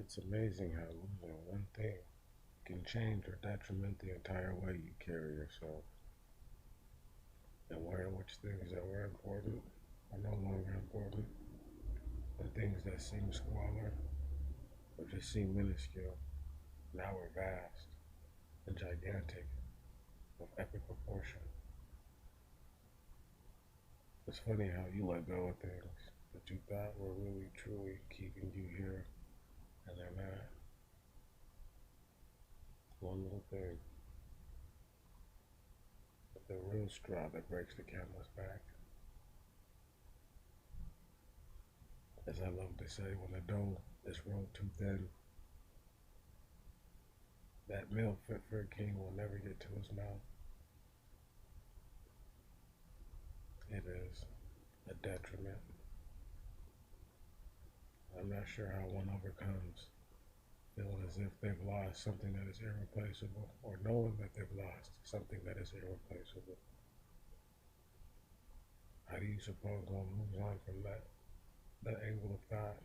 It's amazing how losing one thing can change or detriment the entire way you carry yourself, and learn which things that were important are no longer important, and things that seem smaller or just seem minuscule now are vast and gigantic of epic proportion. It's funny how you let go of things that you thought were really truly keeping you here, and they're not. One little thing, the real straw that breaks the camel's back. As I love to say, when the dough is rolled too thin, that meal fit for a king will never get to his mouth. It is a detriment. I'm not sure how one overcomes feeling as if they've lost something that is irreplaceable, or knowing that they've lost something that is irreplaceable. How do you suppose one moves on from that angle of thought?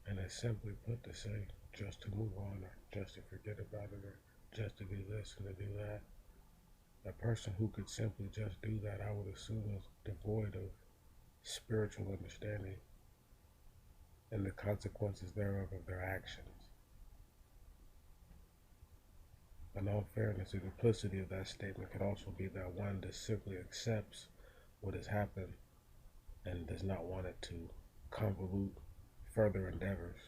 And it's simply put to say just to move on, or just to forget about it, or just to do this and to do that. A person who could simply just do that, I would assume, is devoid of spiritual understanding and the consequences thereof of their actions. In all fairness, the duplicity of that statement could also be that one just simply accepts what has happened and does not want it to convolute further endeavors.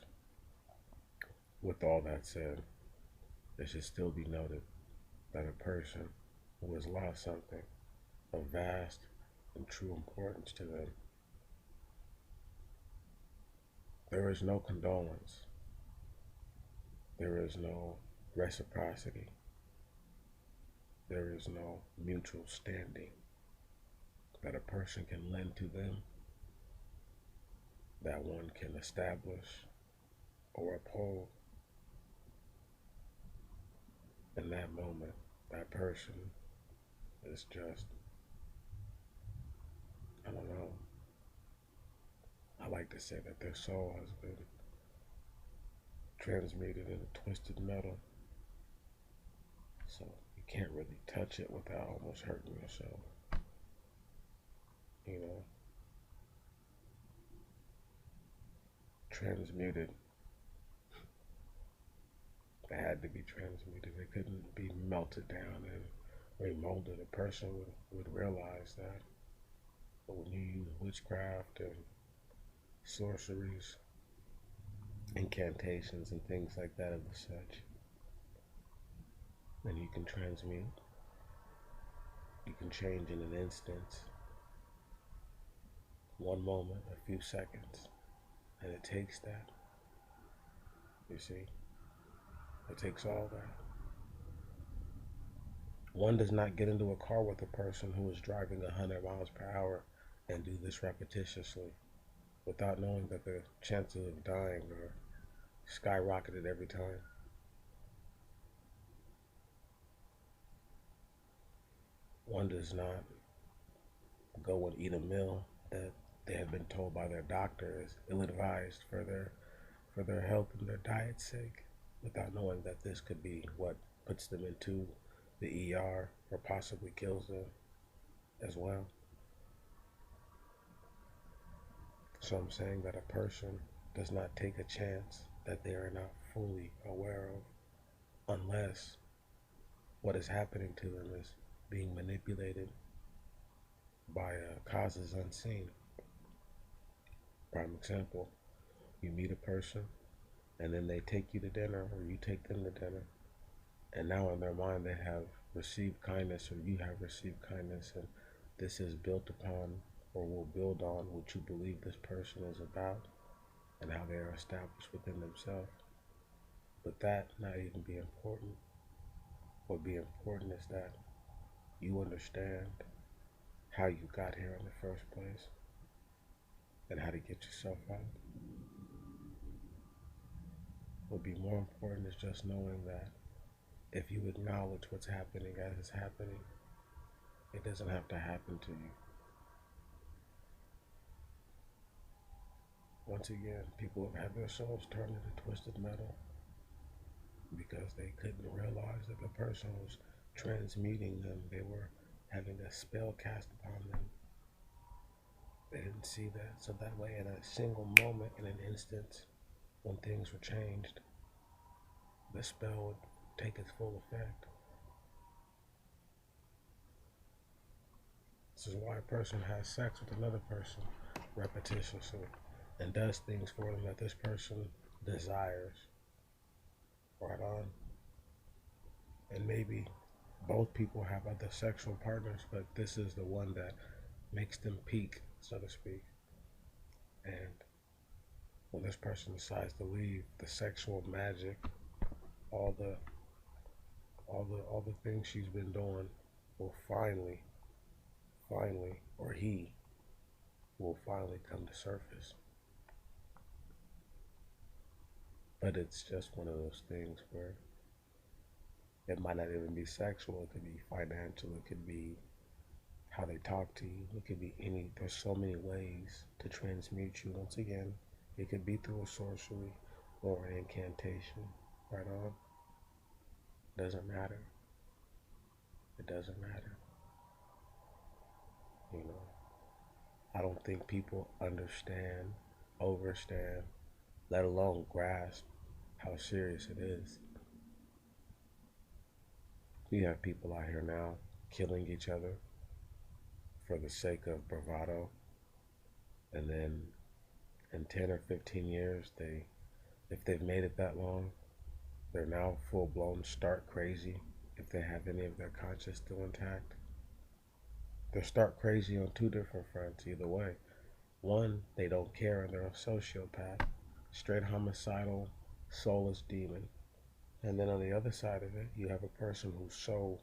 With all that said, it should still be noted that a person who has lost something of vast and true importance to them, there is no condolence, there is no reciprocity, there is no mutual standing that a person can lend to them, that one can establish or uphold. In that moment, that person is just, I don't know, I like to say that their soul has been transmuted into twisted metal, so you can't really touch it without almost hurting yourself. You know, transmuted. It had to be transmuted. It couldn't be melted down and remolded. A person would realize that. But when you use witchcraft and sorceries, incantations, and things like that of the such, then you can transmute. You can change in an instant, one moment, a few seconds. And it takes that. You see? It takes all that. One does not get into a car with a person who is driving 100 miles per hour and do this repetitiously without knowing that the chances of dying are skyrocketed every time. One does not go and eat a meal that they have been told by their doctor is ill-advised for their health and their diet's sake, without knowing that this could be what puts them into the ER or possibly kills them as well. So I'm saying that a person does not take a chance that they are not fully aware of, unless what is happening to them is being manipulated by causes unseen. Prime example, you meet a person and then they take you to dinner, or you take them to dinner, and now in their mind they have received kindness, or you have received kindness, and this is built upon or will build on what you believe this person is about and how they are established within themselves. But that not even be important. What be important is that you understand how you got here in the first place and how to get yourself out. What be more important is just knowing that if you acknowledge what's happening as it's happening, it doesn't have to happen to you. Once again, people have had their souls turned into twisted metal because they couldn't realize that the person was transmuting them. They were having a spell cast upon them. They didn't see that. So that way, in a single moment, in an instant, when things were changed, the spell would take its full effect. This is why a person has sex with another person repetitiously and does things for them that this person desires. Right on. And maybe both people have other sexual partners, but this is the one that makes them peak, so to speak. And when this person decides to leave, the sexual magic, all the all the things she's been doing will finally, or he will finally come to surface. But it's just one of those things where it might not even be sexual, it could be financial, it could be how they talk to you, it could be there's so many ways to transmute you. Once again, it could be through a sorcery or an incantation. Right on. Doesn't matter. It doesn't matter. You know, I don't think people understand, overstand, let alone grasp how serious it is. We have people out here now killing each other for the sake of bravado, and then in 10 or 15 years, if they've made it that long, they're now full blown stark crazy if they have any of their conscience still intact. They're stark crazy on two different fronts, either way. One, they don't care and they're a sociopath, straight homicidal, soulless demon. And then on the other side of it, you have a person who's so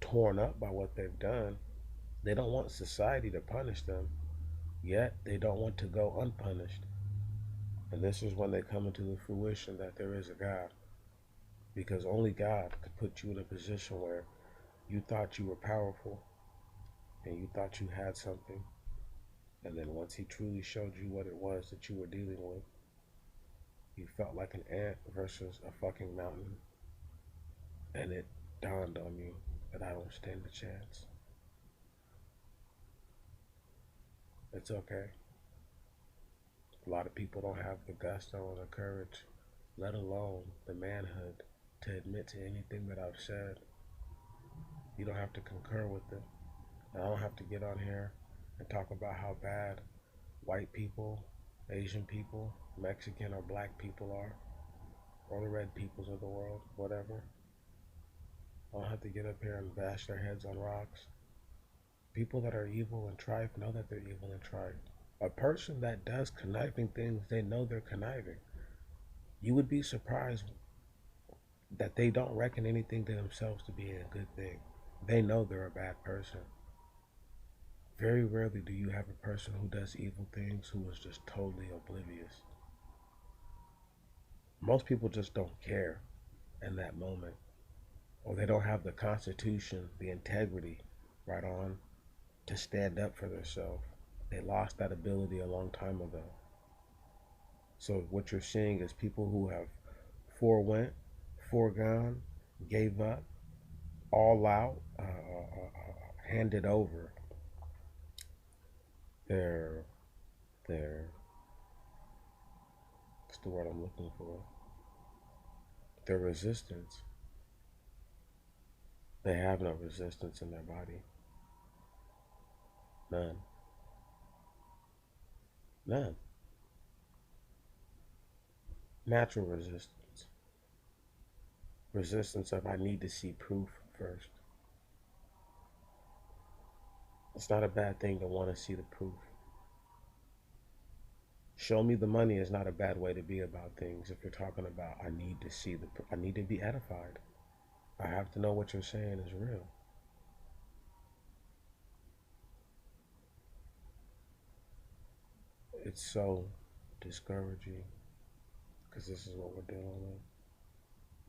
torn up by what they've done, they don't want society to punish them, yet they don't want to go unpunished. And this is when they come into the fruition that there is a God. Because only God could put you in a position where you thought you were powerful and you thought you had something. And then once he truly showed you what it was that you were dealing with, you felt like an ant versus a fucking mountain. And it dawned on you that I don't stand a chance. It's okay. A lot of people don't have the gusto or the courage, let alone the manhood, to admit to anything that I've said. You don't have to concur with it. And I don't have to get on here and talk about how bad white people, Asian people, Mexican or black people are, or the red peoples of the world, whatever. I don't have to get up here and bash their heads on rocks. People that are evil and tripe know that they're evil and tripe. A person that does conniving things, they know they're conniving. You would be surprised that they don't reckon anything to themselves to be a good thing. They know they're a bad person. Very rarely do you have a person who does evil things who is just totally oblivious. Most people just don't care in that moment, or they don't have the constitution, the integrity, right on, to stand up for themselves. They lost that ability a long time ago. So what you're seeing is people who have forewent, foregone, gave up, all out, handed over their what's the word I'm looking for? Their resistance. They have no resistance in their body. None. None. Natural resistance. Resistance of I need to see proof first. It's not a bad thing to want to see the proof. Show me the money is not a bad way to be about things. If you're talking about I need to see I need to be edified. I have to know what you're saying is real. It's so discouraging because this is what we're dealing with.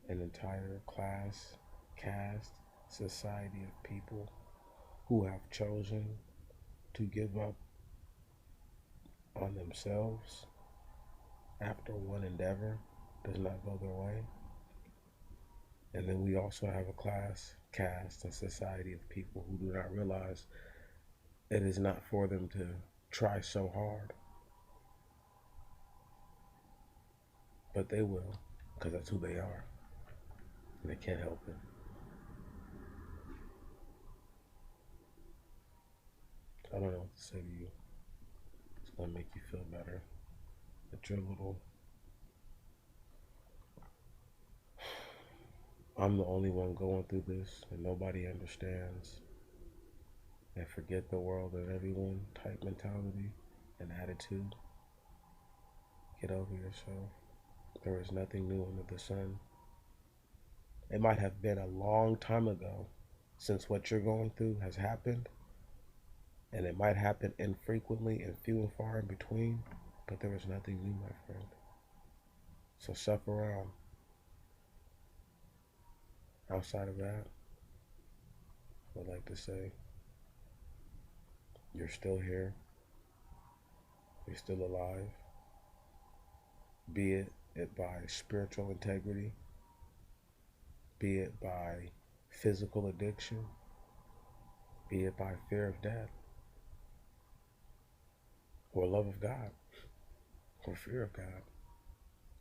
An entire class, caste, society of people who have chosen to give up on themselves after one endeavor does not go their way. And then we also have a class, caste, and society of people who do not realize it is not for them to try so hard, but they will, because that's who they are, and they can't help it. I don't know what to say to you. It's gonna make you feel better. That you're a little. I'm the only one going through this, and nobody understands. And forget the world and everyone type mentality and attitude. Get over yourself. There is nothing new under the sun. It might have been a long time ago since what you're going through has happened, and it might happen infrequently and few and far in between, but there is nothing new, my friend. So suffer around. Outside of that, I would like to say you're still here, you're still alive, be it by spiritual integrity, be it by physical addiction, be it by fear of death, or love of God, or fear of God,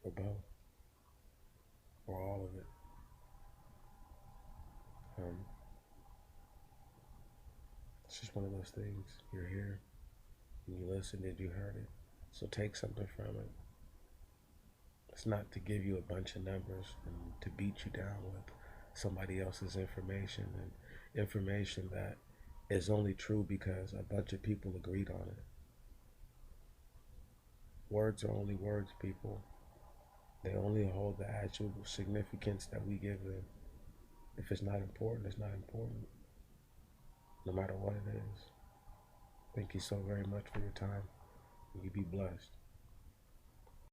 or both, or all of it. Um, it's just one of those things. You're here, and you listened, and you heard it. So take something from it. It's not to give you a bunch of numbers and to beat you down with somebody else's information and information that is only true because a bunch of people agreed on it. Words are only words, people. They only hold the actual significance that we give them. If it's not important, it's not important, no matter what it is. Thank you so very much for your time. You be blessed.